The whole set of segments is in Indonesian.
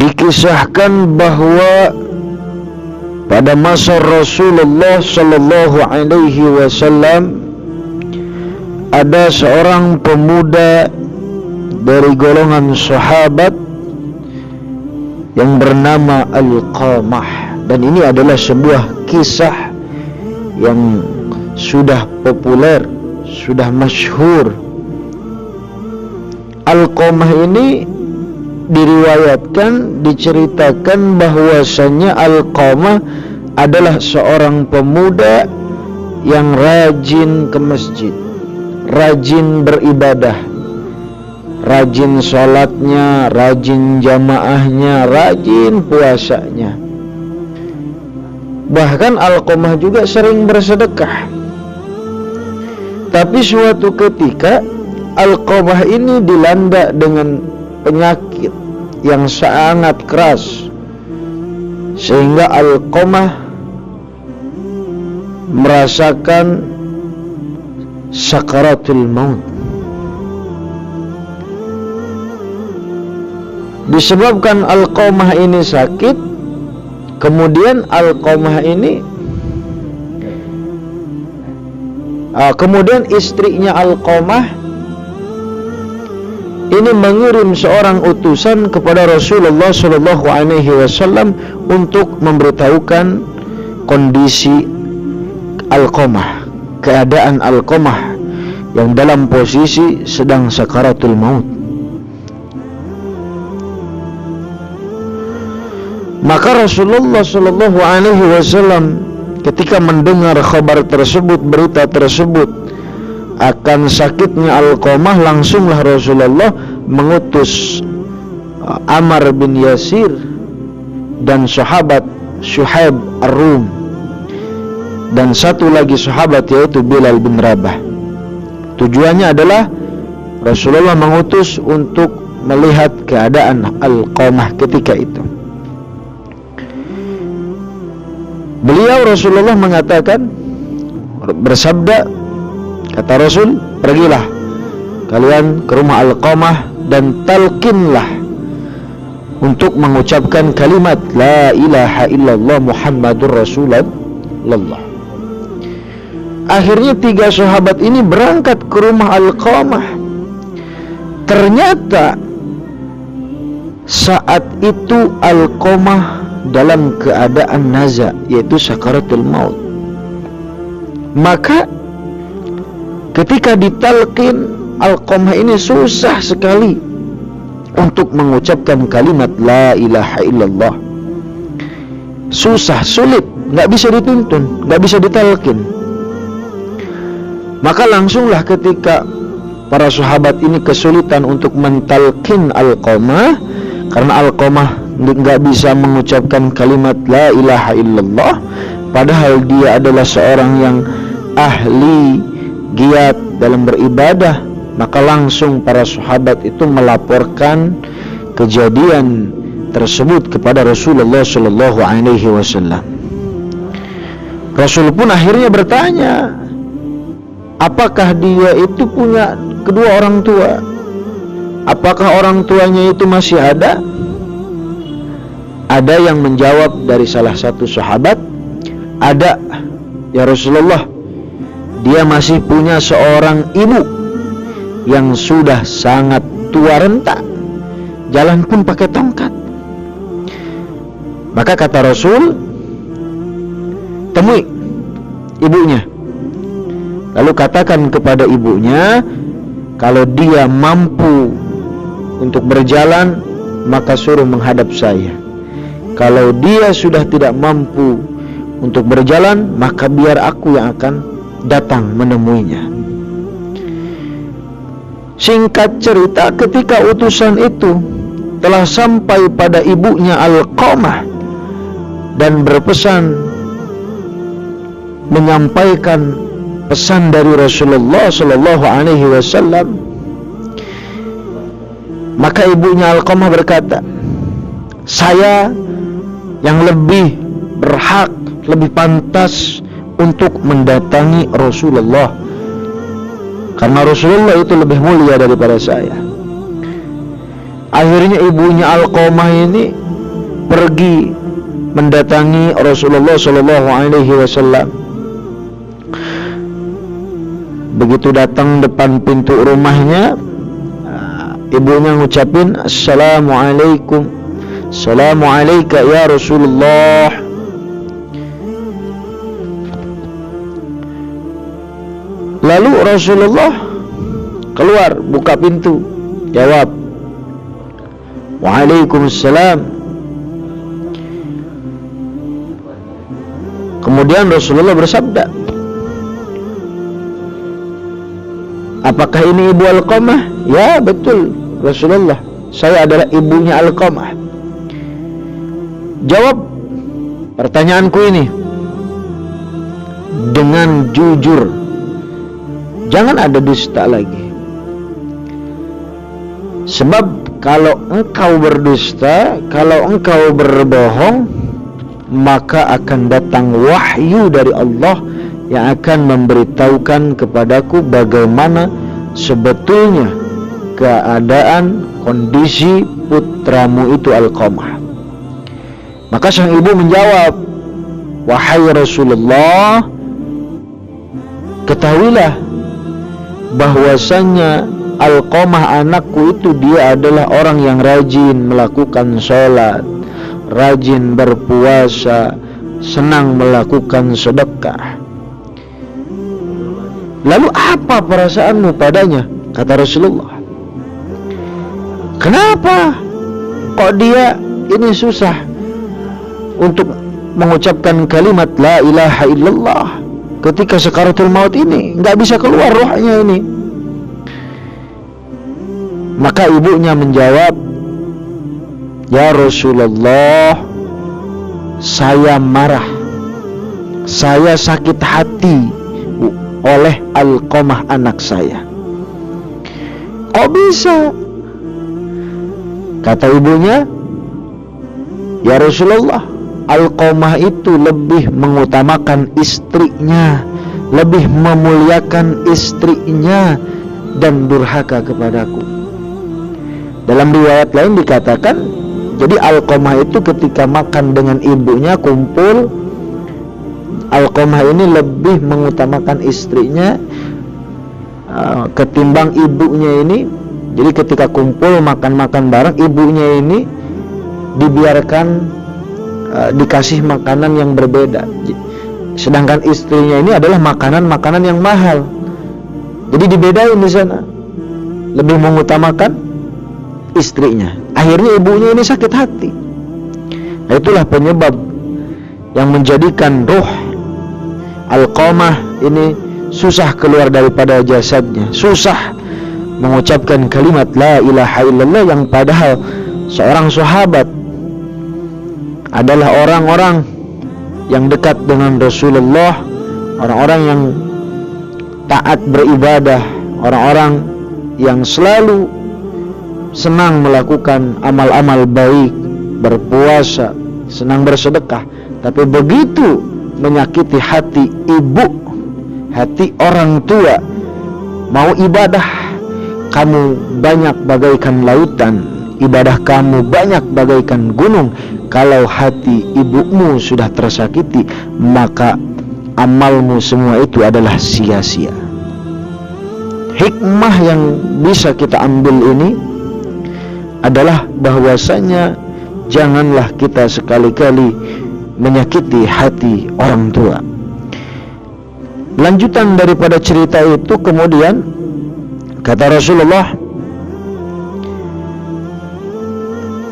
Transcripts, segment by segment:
Dikisahkan bahwa pada masa Rasulullah Sallallahu Alaihi Wasallam ada seorang pemuda dari golongan sahabat yang bernama Alqamah, dan ini adalah sebuah kisah yang sudah populer, sudah masyhur. Alqamah ini diriwayatkan, diceritakan bahwasanya Alqamah adalah seorang pemuda yang rajin ke masjid, rajin beribadah, rajin sholatnya, rajin jamaahnya, rajin puasanya. Bahkan Alqamah juga sering bersedekah. Tapi suatu ketika Alqamah ini dilanda dengan penyakit yang sangat keras, sehingga Alqamah merasakan sakaratul maut. Disebabkan Alqamah ini sakit, kemudian Alqamah ini kemudian istrinya Alqamah ini mengirim seorang utusan kepada Rasulullah Shallallahu Alaihi Wasallam untuk memberitahukan kondisi Alqamah, keadaan Alqamah yang dalam posisi sedang sakaratul maut. Maka Rasulullah Shallallahu Alaihi Wasallam ketika mendengar kabar tersebut, berita tersebut akan sakitnya Alqamah, langsunglah Rasulullah mengutus Ammar bin Yasir dan sahabat Syuhaib Ar-Rum, dan satu lagi sahabat yaitu Bilal bin Rabah. Tujuannya adalah Rasulullah mengutus untuk melihat keadaan Alqamah ketika itu. Beliau Rasulullah mengatakan, bersabda, kata Rasul, pergilah kalian ke rumah Alqamah dan talqinlah untuk mengucapkan kalimat La ilaha illallah Muhammadur Rasulullah. Akhirnya 3 sahabat ini berangkat ke rumah Alqamah. Ternyata saat itu Alqamah dalam keadaan naza, yaitu sakaratul maut. Maka ketika ditalqin, Alqamah ini susah sekali untuk mengucapkan kalimat La ilaha illallah. Susah, sulit, gak bisa dituntun, gak bisa ditalqin. Maka langsunglah ketika para sahabat ini kesulitan untuk mentalqin Alqamah, karena Alqamah gak bisa mengucapkan kalimat La ilaha illallah, padahal dia adalah seorang yang ahli, giat dalam beribadah. Maka langsung para sahabat itu melaporkan kejadian tersebut kepada Rasulullah Shallallahu Alaihi Wasallam. Rasul pun akhirnya bertanya, apakah dia itu punya kedua orang tua? Apakah orang tuanya itu masih ada? Ada yang menjawab dari salah satu sahabat, ada ya Rasulullah, dia masih punya seorang ibu yang sudah sangat tua renta, jalan pun pakai tongkat. Maka kata Rasul, temui ibunya, lalu katakan kepada ibunya, kalau dia mampu untuk berjalan, maka suruh menghadap saya. Kalau dia sudah tidak mampu untuk berjalan, maka biar aku yang akan datang menemuinya. Singkat cerita, ketika utusan itu telah sampai pada ibunya Alqamah dan berpesan, menyampaikan pesan dari Rasulullah Sallallahu Alaihi Wasallam, maka ibunya Alqamah berkata, saya yang lebih berhak, lebih pantas untuk mendatangi Rasulullah, karena Rasulullah itu lebih mulia daripada saya. Akhirnya ibunya Alqamah ini pergi mendatangi Rasulullah Shallallahu Alaihi Wasallam. Begitu datang depan pintu rumahnya, ibunya ngucapin Assalamualaikum, Assalamualaikum ya Rasulullah. Lalu Rasulullah keluar, buka pintu, jawab Waalaikumsalam. Kemudian Rasulullah bersabda, apakah ini ibu Alqamah? Ya, betul Rasulullah, saya adalah ibunya Alqamah. Jawab pertanyaanku ini dengan jujur, jangan ada dusta lagi. Sebab kalau engkau berdusta, kalau engkau berbohong, maka akan datang wahyu dari Allah yang akan memberitahukan kepadaku bagaimana sebetulnya keadaan kondisi putramu itu Alqamah. Maka sang ibu menjawab, wahai Rasulullah, ketahuilah bahwasanya Alqamah anakku itu dia adalah orang yang rajin melakukan sholat, rajin berpuasa, senang melakukan sedekah. Lalu apa perasaanmu padanya? Kata Rasulullah, kenapa kok dia ini susah untuk mengucapkan kalimat la ilaha illallah ketika sakaratul maut ini, nggak bisa keluar rohnya ini? Maka ibunya menjawab, ya Rasulullah, saya marah, saya sakit hati oleh Alqamah anak saya. Kok bisa? Kata ibunya, ya Rasulullah, Alqamah itu lebih mengutamakan istrinya, lebih memuliakan istrinya dan durhaka kepadaku. Dalam riwayat lain dikatakan, jadi Alqamah itu ketika makan dengan ibunya kumpul, Alqamah ini lebih mengutamakan istrinya ketimbang ibunya ini. Jadi ketika kumpul makan-makan bareng, ibunya ini dibiarkan dikasih makanan yang berbeda, sedangkan istrinya ini adalah makanan-makanan yang mahal. Jadi dibedain di sana, lebih mengutamakan istrinya. Akhirnya ibunya ini sakit hati. Nah, itulah penyebab yang menjadikan ruh Alqamah ini susah keluar daripada jasadnya, susah mengucapkan kalimat la ilaha illallah, yang padahal seorang sahabat adalah orang-orang yang dekat dengan Rasulullah, orang-orang yang taat beribadah, orang-orang yang selalu senang melakukan amal-amal baik, berpuasa, senang bersedekah. Tapi begitu menyakiti hati ibu, hati orang tua, mau ibadah kamu banyak bagaikan lautan, ibadah kamu banyak bagaikan gunung. Kalau hati ibumu sudah tersakiti, maka amalmu semua itu adalah sia-sia. Hikmah yang bisa kita ambil ini adalah bahwasanya janganlah kita sekali-kali menyakiti hati orang tua. Lanjutan daripada cerita itu, kemudian kata Rasulullah,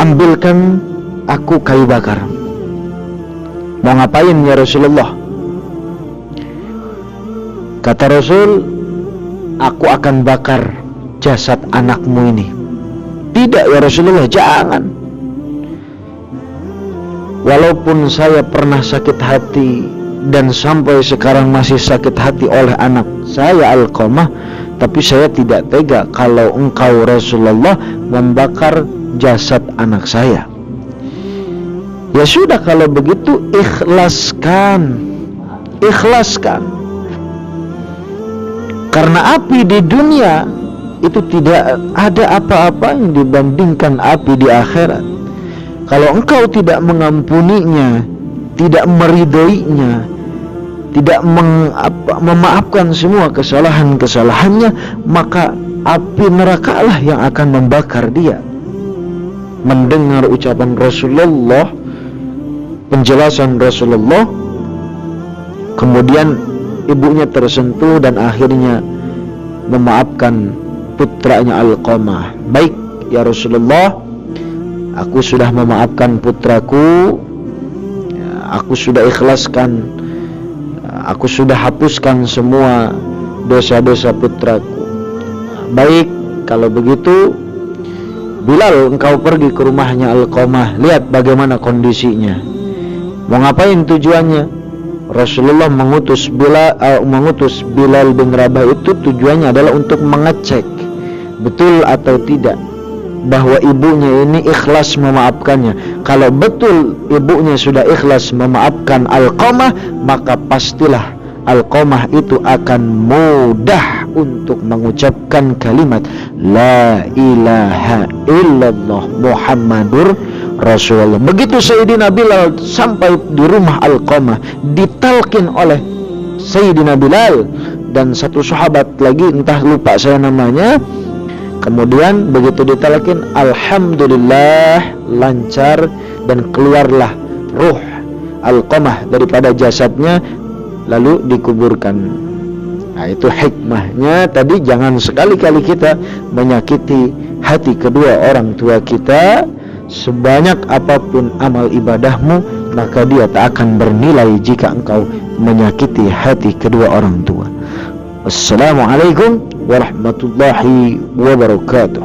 ambilkan aku kayu bakar. Mau ngapain ya Rasulullah? Kata Rasul, aku akan bakar jasad anakmu ini. Tidak ya Rasulullah, jangan. Walaupun saya pernah sakit hati dan sampai sekarang masih sakit hati oleh anak saya Alqamah, tapi saya tidak tega kalau engkau Rasulullah membakar jasad anak saya. Ya sudah, kalau begitu ikhlaskan. Karena api di dunia itu tidak ada apa-apa yang dibandingkan api di akhirat. Kalau engkau tidak mengampuninya, tidak meridhoinya, tidak memaafkan semua kesalahan-kesalahannya, maka api neraka lah yang akan membakar dia. Mendengar ucapan Rasulullah, penjelasan Rasulullah, kemudian ibunya tersentuh dan akhirnya memaafkan putranya Alqamah. Baik ya Rasulullah, aku sudah memaafkan putraku, aku sudah ikhlaskan, aku sudah hapuskan semua dosa-dosa putraku. Baik, kalau begitu Bilal, engkau pergi ke rumahnya Alqamah, lihat bagaimana kondisinya. Mau ngapain tujuannya? Rasulullah mengutus Bilal bin Rabah itu tujuannya adalah untuk mengecek betul atau tidak bahwa ibunya ini ikhlas memaafkannya. Kalau betul ibunya sudah ikhlas memaafkan Alqamah, maka pastilah Alqamah itu akan mudah untuk mengucapkan kalimat La ilaha illallah Muhammadur Rasulullah. Begitu Sayyidina Bilal sampai di rumah Alqamah, ditalkin oleh Sayyidina Bilal dan satu sahabat lagi, entah lupa saya namanya. Kemudian begitu ditalkin, alhamdulillah lancar dan keluarlah ruh Alqamah daripada jasadnya, lalu dikuburkan. Nah, itu hikmahnya tadi, jangan sekali-kali kita menyakiti hati kedua orang tua kita. Sebanyak apapun amal ibadahmu, maka dia tak akan bernilai jika engkau menyakiti hati kedua orang tua. Assalamualaikum warahmatullahi wabarakatuh.